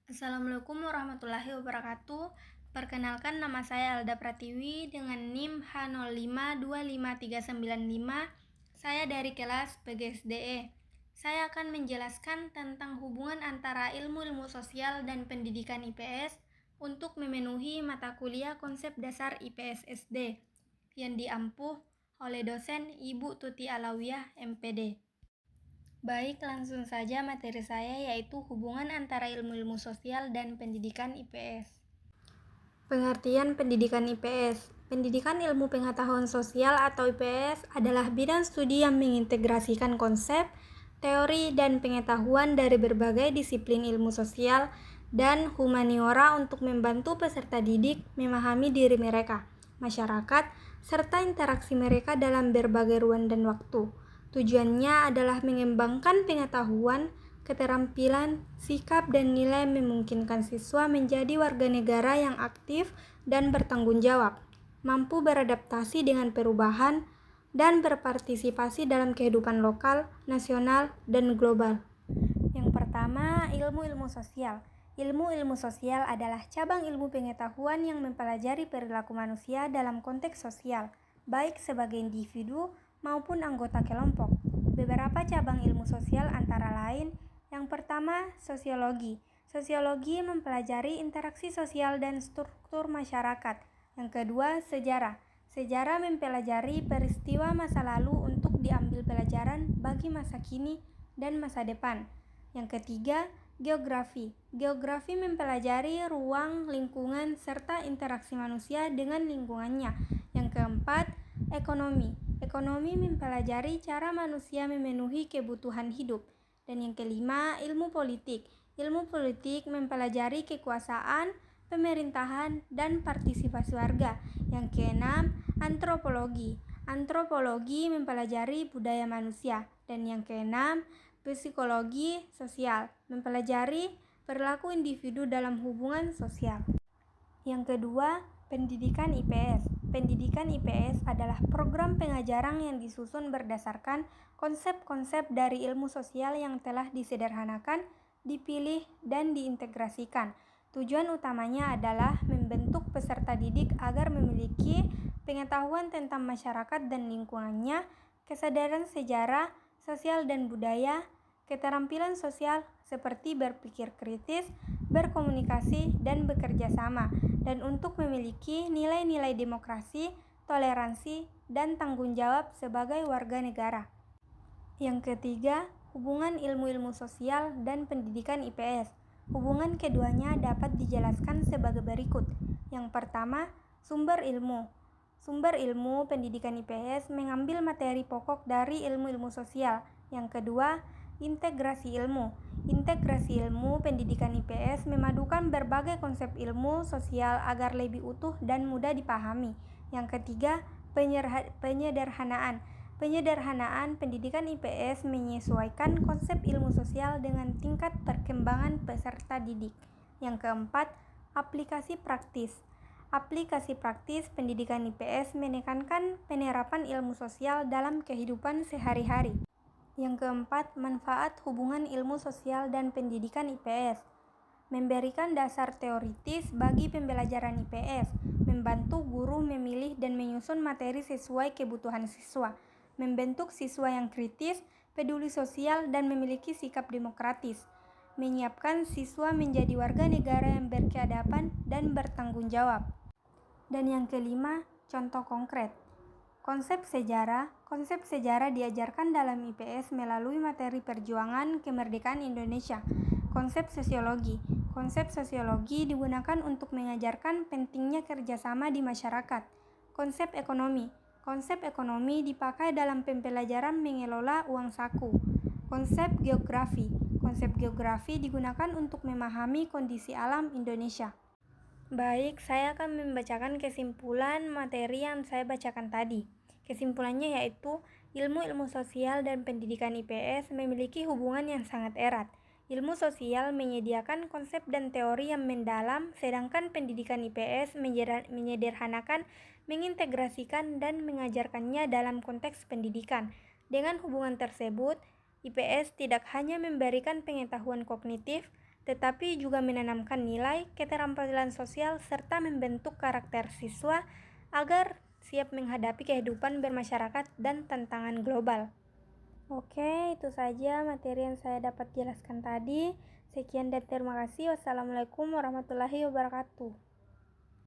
Assalamualaikum warahmatullahi wabarakatuh. Perkenalkan, nama saya Alda Pratiwi dengan NIM H05255395. Saya dari kelas PGSDE. Saya akan menjelaskan tentang hubungan antara ilmu-ilmu sosial dan pendidikan IPS untuk memenuhi mata kuliah konsep dasar IPS SD yang diampuh oleh dosen Ibu Tuti Alawiyah, MPD. Baik, langsung saja materi saya, yaitu hubungan antara ilmu-ilmu sosial dan pendidikan IPS. Pengertian pendidikan IPS. Pendidikan ilmu pengetahuan sosial atau IPS adalah bidang studi yang mengintegrasikan konsep, teori, dan pengetahuan dari berbagai disiplin ilmu sosial dan humaniora untuk membantu peserta didik memahami diri mereka, masyarakat, serta interaksi mereka dalam berbagai ruang dan waktu. Tujuannya adalah mengembangkan pengetahuan, keterampilan, sikap, dan nilai memungkinkan siswa menjadi warga negara yang aktif dan bertanggung jawab, mampu beradaptasi dengan perubahan, dan berpartisipasi dalam kehidupan lokal, nasional, dan global. Yang pertama, ilmu-ilmu sosial. Ilmu-ilmu sosial adalah cabang ilmu pengetahuan yang mempelajari perilaku manusia dalam konteks sosial, baik sebagai individu maupun anggota kelompok. Beberapa cabang ilmu sosial antara lain: yang pertama, sosiologi. Sosiologi mempelajari interaksi sosial dan struktur masyarakat. Yang kedua, sejarah. Sejarah mempelajari peristiwa masa lalu untuk diambil pelajaran bagi masa kini dan masa depan. Yang ketiga, geografi. Geografi mempelajari ruang, lingkungan, serta interaksi manusia dengan lingkungannya. Yang keempat, ekonomi. Ekonomi mempelajari cara manusia memenuhi kebutuhan hidup. Dan yang kelima, ilmu politik. Ilmu politik mempelajari kekuasaan, pemerintahan, dan partisipasi warga. Yang keenam, antropologi. Antropologi mempelajari budaya manusia. Dan yang keenam, psikologi sosial, mempelajari perilaku individu dalam hubungan sosial. Yang kedua, pendidikan IPS. Pendidikan IPS adalah program pengajaran yang disusun berdasarkan konsep-konsep dari ilmu sosial yang telah disederhanakan, dipilih, dan diintegrasikan. Tujuan utamanya adalah membentuk peserta didik agar memiliki pengetahuan tentang masyarakat dan lingkungannya, kesadaran sejarah, sosial dan budaya, keterampilan sosial seperti berpikir kritis, berkomunikasi, dan bekerja sama, dan untuk memiliki nilai-nilai demokrasi, toleransi, dan tanggung jawab sebagai warga negara. Yang ketiga, hubungan ilmu-ilmu sosial dan pendidikan IPS. Hubungan keduanya dapat dijelaskan sebagai berikut. Yang pertama, sumber ilmu. Sumber ilmu pendidikan IPS mengambil materi pokok dari ilmu-ilmu sosial. Yang kedua, integrasi ilmu. Integrasi ilmu pendidikan IPS memadukan berbagai konsep ilmu sosial agar lebih utuh dan mudah dipahami. Yang ketiga, penyederhanaan. Penyederhanaan pendidikan IPS menyesuaikan konsep ilmu sosial dengan tingkat perkembangan peserta didik. Yang keempat, aplikasi praktis. Aplikasi praktis pendidikan IPS menekankan penerapan ilmu sosial dalam kehidupan sehari-hari. Yang keempat, manfaat hubungan ilmu sosial dan pendidikan IPS. Memberikan dasar teoritis bagi pembelajaran IPS, membantu guru memilih dan menyusun materi sesuai kebutuhan siswa, membentuk siswa yang kritis, peduli sosial, dan memiliki sikap demokratis, menyiapkan siswa menjadi warga negara yang berkeadaban dan bertanggung jawab. Dan yang kelima, contoh konkret. Konsep sejarah diajarkan dalam IPS melalui materi perjuangan kemerdekaan Indonesia. Konsep sosiologi digunakan untuk mengajarkan pentingnya kerjasama di masyarakat. Konsep ekonomi dipakai dalam pembelajaran mengelola uang saku. Konsep geografi digunakan untuk memahami kondisi alam Indonesia. Baik, saya akan membacakan kesimpulan materi yang saya bacakan tadi. Kesimpulannya yaitu, ilmu-ilmu sosial dan pendidikan IPS memiliki hubungan yang sangat erat. Ilmu sosial menyediakan konsep dan teori yang mendalam, sedangkan pendidikan IPS menyederhanakan, mengintegrasikan, dan mengajarkannya dalam konteks pendidikan. Dengan hubungan tersebut, IPS tidak hanya memberikan pengetahuan kognitif, tetapi juga menanamkan nilai, keterampilan sosial, serta membentuk karakter siswa agar siap menghadapi kehidupan bermasyarakat dan tantangan global. Oke, itu saja materi yang saya dapat jelaskan tadi. Sekian dan terima kasih. Wassalamualaikum warahmatullahi wabarakatuh.